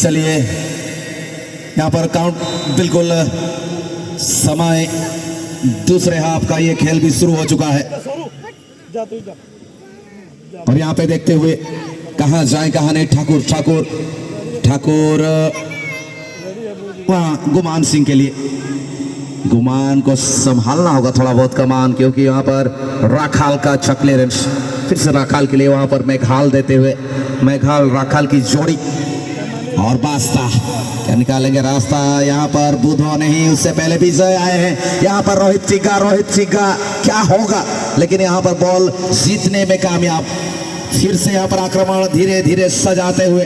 चलिए यहाँ पर काउंट बिल्कुल समय दूसरे हाफ का ये खेल भी शुरू हो चुका है। अब यहाँ पे देखते हुए कहाँ जाए कहाँ नहीं। ठाकुर ठाकुर ठाकुर वहाँ गुमान सिंह के लिए। गुमान को संभालना होगा थोड़ा बहुत कमान, क्योंकि यहाँ पर राखाल का क्लियरेंस। फिर से राखाल के लिए वहाँ पर मेघाल देते हुए मेघाल राखाल की जोड़ी और बास्ता क्या निकालेंगे रास्ता। यहाँ पर बुधो नहीं, उससे पहले विजय आए हैं। यहाँ पर रोहित चिग्गा क्या होगा, लेकिन यहाँ पर बॉल जीतने में कामयाब। फिर से यहाँ पर आक्रमण धीरे धीरे सजाते हुए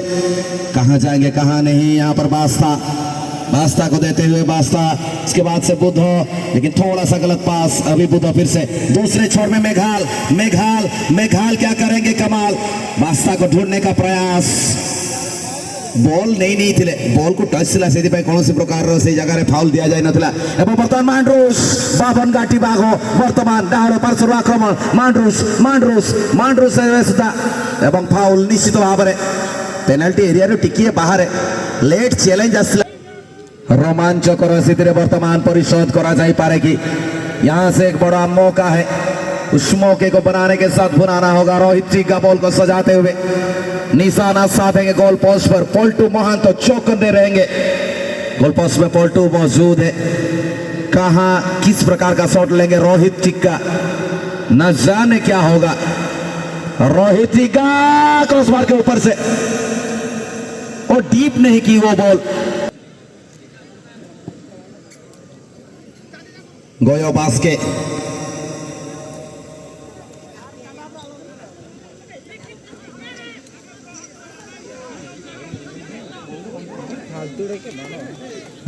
कहाँ जाएंगे कहाँ नहीं। यहाँ पर बास्ता को देते हुए बास्ता, इसके बाद से बुधो, लेकिन थोड़ा सा गलत पास। अभी बुधो फिर से दूसरे छोर में मेघाल क्या करेंगे कमाल। बास्ता को ढूंढने का प्रयास, बॉल नहीं थे, बॉल को टच थिला से कौन सी प्रकार से जगह फाउल दिया जाए नथिला। एवं बर्तमान मांड्रूस बाबन गाटी बाघो बर्तमान डाहाड़ पार्श्वर आक्रमण मांड्रूस सुधा एवं फाउल निश्चित भाव में पेनाल्टी एरिया टिकिए बाहर लेट चैलेंज आसला। रोमांचकर स्थिति वर्तमान परिशोध करा जाई पारे कि यहाँ से एक बड़ा मौका है। उस मौके को बनाने के साथ बनाना होगा। रोहित चिग्गा बॉल को सजाते हुए निशाना साधेंगे गोल पोस्ट पर। पोल्टू महान तो चौकन्ने रहेंगे। गोल पोस्ट में पोल्टू मौजूद है। कहाँ किस प्रकार का शॉट लेंगे रोहित चिग्गा, न जाने क्या होगा। रोहित चिग्गा क्रॉसबार के ऊपर से और डीप नहीं की वो बॉल। गोयो बास्के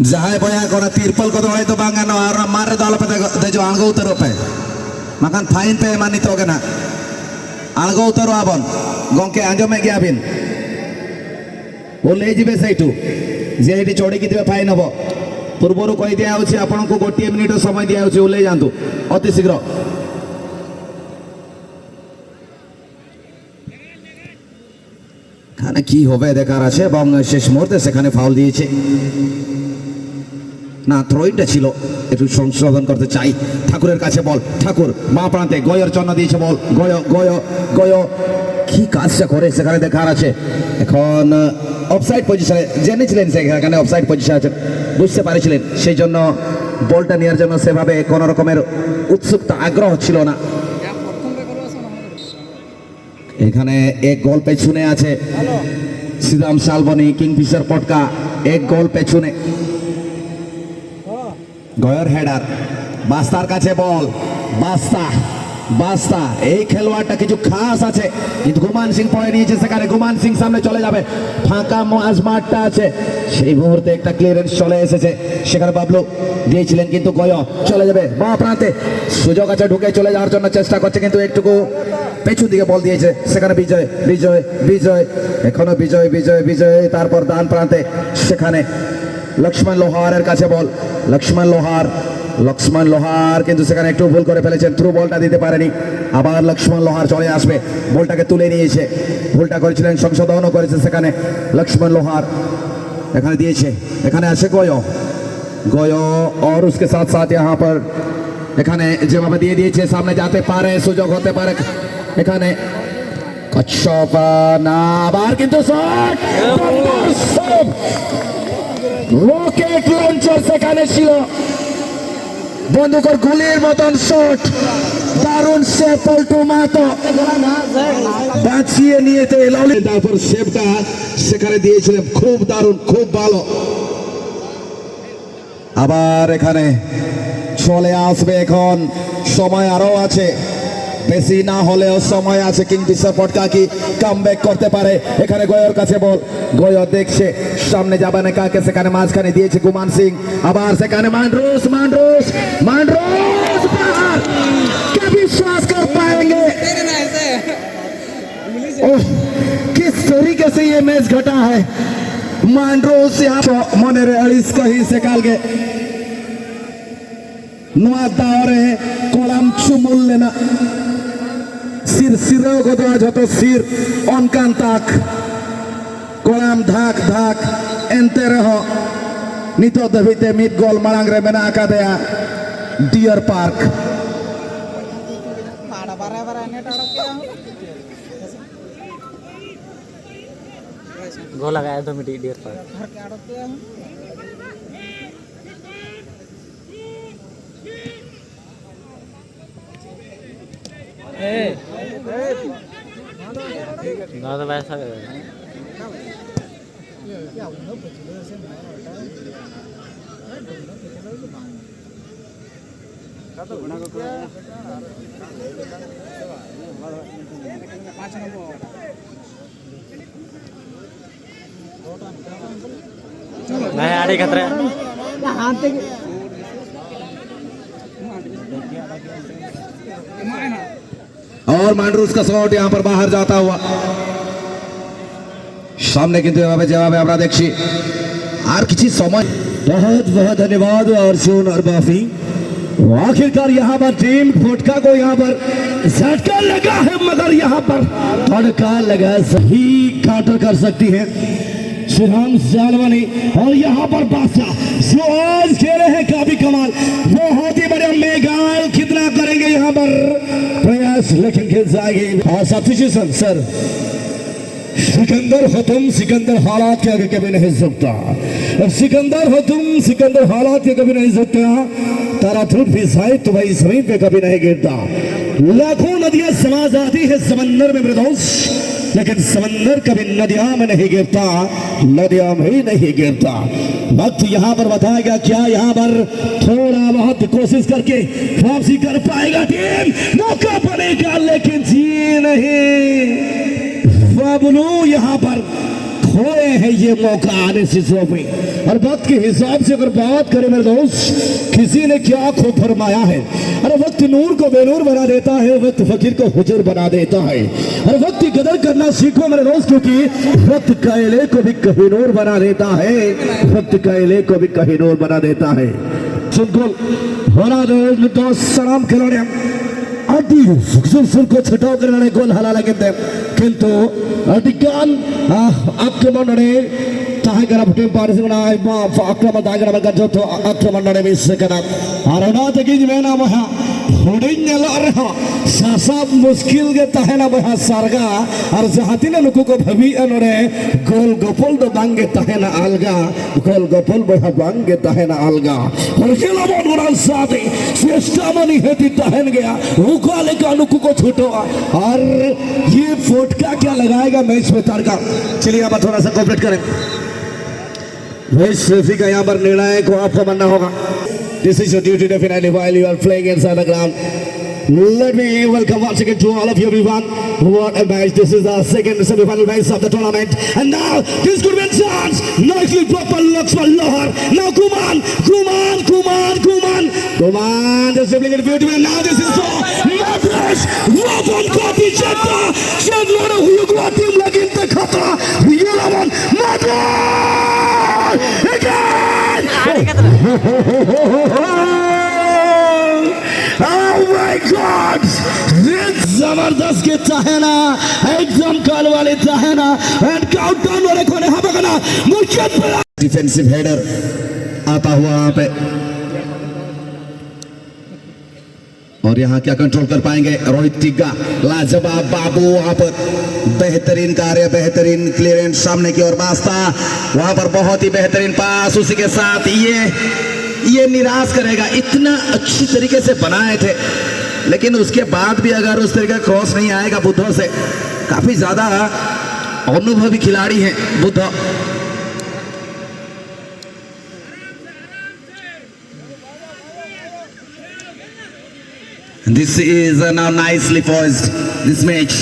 जहां बया कोना तिरपल को दौड़े तो बांगा और मारे दाल पे जो आंगो उतरो पे मकान फाइन पे मानी तो ना आंगो उतरो आबन गोंके आंजो में गया बिन वो ले जिबे सैठू जे एटी चोड़ी की फाइन हबो। पूर्वर कही दिया आपण को गोटे मिनिट समय दिया ओल्लै जातु अति शीघ्र। खाने की होबे देखार आछे এবং শেষ মুহূর্তে সেখানে ফাউল দিয়েছে না। থ্রোইনটা ছিল একটু সংশোধন করতে চাই। ঠাকুরের কাছে বল, ঠাকুর মা প্রান্তে গয়র জন্য দিয়েছে বল। গয় কি কাজটা করে সেখানে দেখার আছে। এখন অফসাইড পজিশনে জেনেছিলেন সেখানে অফসাইড পজিশন আছে, বুঝতে পারছিলেন, সেই জন্য বলটা নেওয়ার জন্য সেভাবে কোনো রকমের উৎসুকতা আগ্রহ ছিল না। এখানে এক গোল পেছনে আছে শ্রীরাম শালবনী কিংফিশার পটকা, এক গোল পেছনে। গয়র হেডার, বাস্তার কাছে বল, বাস্তা এই খেলোয়াড়টা কিছু খাস আছে, কিন্তু গুমান সিং পড়ে নিয়েছে সেখানে। গুমান সিং সামনে চলে যাবে, ফাঁকা মাঠটা আছে, সেই মুহূর্তে একটা ক্লিয়ারেন্স চলে এসেছে সেখানে। বাবলু দিয়েছিলেন কিন্তু গয় চলে যাবে বাঁ প্রান্তে, সুযোগ আছে ঢুকে চলে যাওয়ার জন্য চেষ্টা করছে, কিন্তু একটুকু পেছন দিকে বল দিয়েছে সেখানে। বিজয় এখনো বিজয় তারপর ডান প্রান্তে সেখানে লক্ষ্মণ লোহারের কাছে বল। লক্ষ্মণ লোহার কিন্তু সেখানে একটু ভুল করে ফেলেছেন, থ্রু বলটা দিতে পারেনি। আবার লক্ষ্মণ লোহার চলে আসবে, বলটাকে তুলে নিয়েছে, ভুলটা করেছিলেন সংশোধনও করেছে সেখানে লক্ষ্মণ লোহার। এখানে দিয়েছে, এখানে আছে গয় और उसके साथ साथ यहाँ पर এখানে যেভাবে দিয়ে দিয়েছে সামনে যেতে পারে, সুযোগ হতে পারে এখানে। কচ্ছপ না, আবার কিন্তু শট, রকেট লঞ্চার সেখানে ছিল, বন্দুকের গুলির মতন শট, দারুণ সে পল্টু মাহাতো বাঁচিয়ে নিয়েছে। তারপর সেভটা সেখানে দিয়েছিলেন, খুব দারুণ, খুব ভালো। আবার এখানে চলে আসবে, এখন সময় আরো আছে, বেশি না হলেও সময় আছে। কিংফিশার পটকা কি কামব্যাক করতে পারে? এখানে গয়র কাছে বল, গয় দেখছে সামনে যাবে না কাকে, সেখানে মাঝখানে দিয়েছে গুমান সিং। আবার সেখানে मांड्रूस क्या विश्वास कर पाएंगे? ओह, किस तरीके से ये मैच घटा है। मांड्रूस यहाँ मने अड़ीस कहीं से काल के नुआ दावरे कलम चुमुल लेना सिर को तो आज सिर অনকান তাক column ধাক ente reho nito dhabite mid gol marang re mena akadea Deer Park. गोल लगाया तो मिट्टी डियर पर ना तो वैसा नहीं आड़े खतरे और मांड्रूस का शॉट यहां पर बाहर जाता हुआ सामने किंतु जवाब है देखी और किसी समय बहुत बहुत धन्यवाद अर्जुन और बाफी। आखिरकार यहाँ पर टीम फोटका को यहाँ पर झटका लगा है मगर यहाँ पर तड़का लगा सही काउंटर कर सकती है श्रीराम जालवानी और यहाँ पर बादशाह जो आज खेले हैं काफी कमाल बहुत ही बढ़िया मेघाल कितना करेंगे यहाँ पर प्रयास लेकिन खेल जाएगी सब्स्टिट्यूशन सर सिकंदर हो तुम सिकंदर हालात के आगे कभी नहीं झुकता सिकंदर हो तुम सिकंदर हालात के कभी नहीं झुकता तारा धूप भी जाए तो भाई जमीन पे कभी नहीं गिरता लाखों नदियां समा जाती है समंदर में मृदोष लेकिन समंदर कभी नदियां में नहीं गिरता नदियां में ही नहीं गिरता वक्त यहाँ पर बताएगा क्या यहाँ पर थोड़ा बहुत कोशिश करके वापसी कर पाएगा टीम मौका बनेगा लेकिन जी नहीं बाबलू यहाँ पर खोए हैं ये मौका आने से में और वक्त के हिसाब से अगर बात करें मेरे दोस्त किसी ने क्या खूब फरमाया है अरे वक्त नूर को बेनूर बना देता है वक्त फकीर को हुजूर बना देता है और वक्त की कदर करना सीखो मेरे दोस्त क्योंकि वक्त कायले को भी कहीनूर बना देता है वक्त कायले को भी कहीनूर बना देता है बिल्कुल होना दोस्त सलाम खिलाड़ी अभी सुर को छटाव करने गोल हाला लगे किंतु अधिकान आपके मंडले ताहगरा टीम पारिसना आक्रमण ताहगरा का जो तो आक्रमण नडे मिस करा आरोना तकी मेना महा हुडिन्यला रहा सासा मुश्किल के ताहना महा सारगा और जहातिना नुकु को भवी अनरे गोल गोपल दो बांगे ताहना अलगा गोल गोपल बहा बांगे ताहना अलगा और खेला बोल साथे श्रेष्ठा मनी हेती ताहन गया उकाले का नुकु को छूटो और ये फोटका क्या लगाएगा मैच में तारका चलिए अब थोड़ा सा कोऑपरेट करें मैच रेफरी का यहाँ पर निर्णय को आपको मानना होगा This is your duty definitely while you are playing inside the ground. Let me welcome once again to all of you everyone. What a match. This is the second semi-final match of the tournament. And now this could be a chance. Nicely proper looks for Lohar. Now Kuman. Just dribbling it beautifully. Now this is for Madras. Robin Kopi Chetta. Chandlora Huyugwa team lagin te khatra. Yela one. Madras. Again. Oh my God! जबरदस्त के चाहेना एकदम काल वाले चाहेना and countdown वाले कोने हवा करना मुश्किल डिफेंसिव हेडर आता हुआ यहाँ पे और यहाँ क्या कंट्रोल कर पाएंगे रोहित टिग्गा लाजवाब बाबू वहां पर बेहतरीन कार्य बेहतरीन क्लियरेंस सामने की ओर बास्ता वहां पर बहुत ही बेहतरीन पास उसी के साथ ये निराश करेगा इतना अच्छी तरीके से बनाए थे लेकिन उसके बाद भी अगर उस तरीके का क्रॉस नहीं आएगा बुद्धो से काफी ज्यादा अनुभवी खिलाड़ी हैं बुद्धो This is now nicely poised this match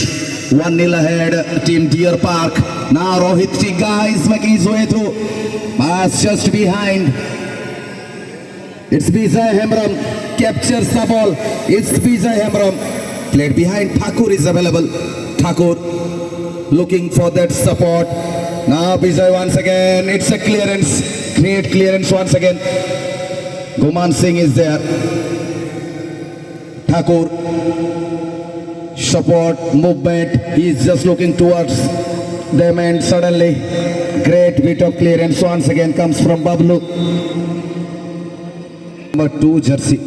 1-0 ahead team Deer Park now Rohit Tigga is making his way through pass just behind it's Bijay Hemram captures the ball it's Bijay Hemram played behind Thakur is available Thakur looking for that support now Bijay once again it's a clearance great clearance once again Guman Singh is there Thakur support movement he is just looking towards them and suddenly great bit of clearance once again comes from Bablu. Number 2 jersey.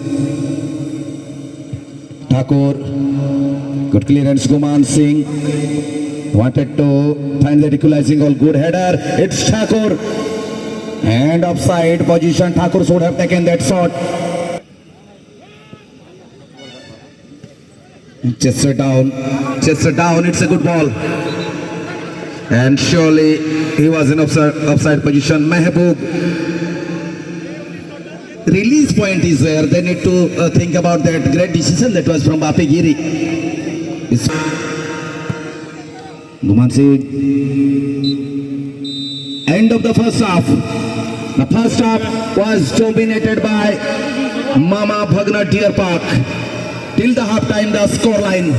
Thakur. Good clearance, Guman Singh. Wanted to find that equalizing goal. Good header. It's Thakur. And offside position. Thakur should have taken that shot. Chester down. Chester down. It's a good ball. And surely he was in offside position. Mehboob. Release point is there. They need to think about that great decision that was from Bapi Giri. Guman Singh. End of the first half. The first half was dominated by Mama Bhagna Deer Park. Till the half time, the score line.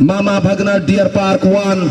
Mama Bhagna Deer Park 1.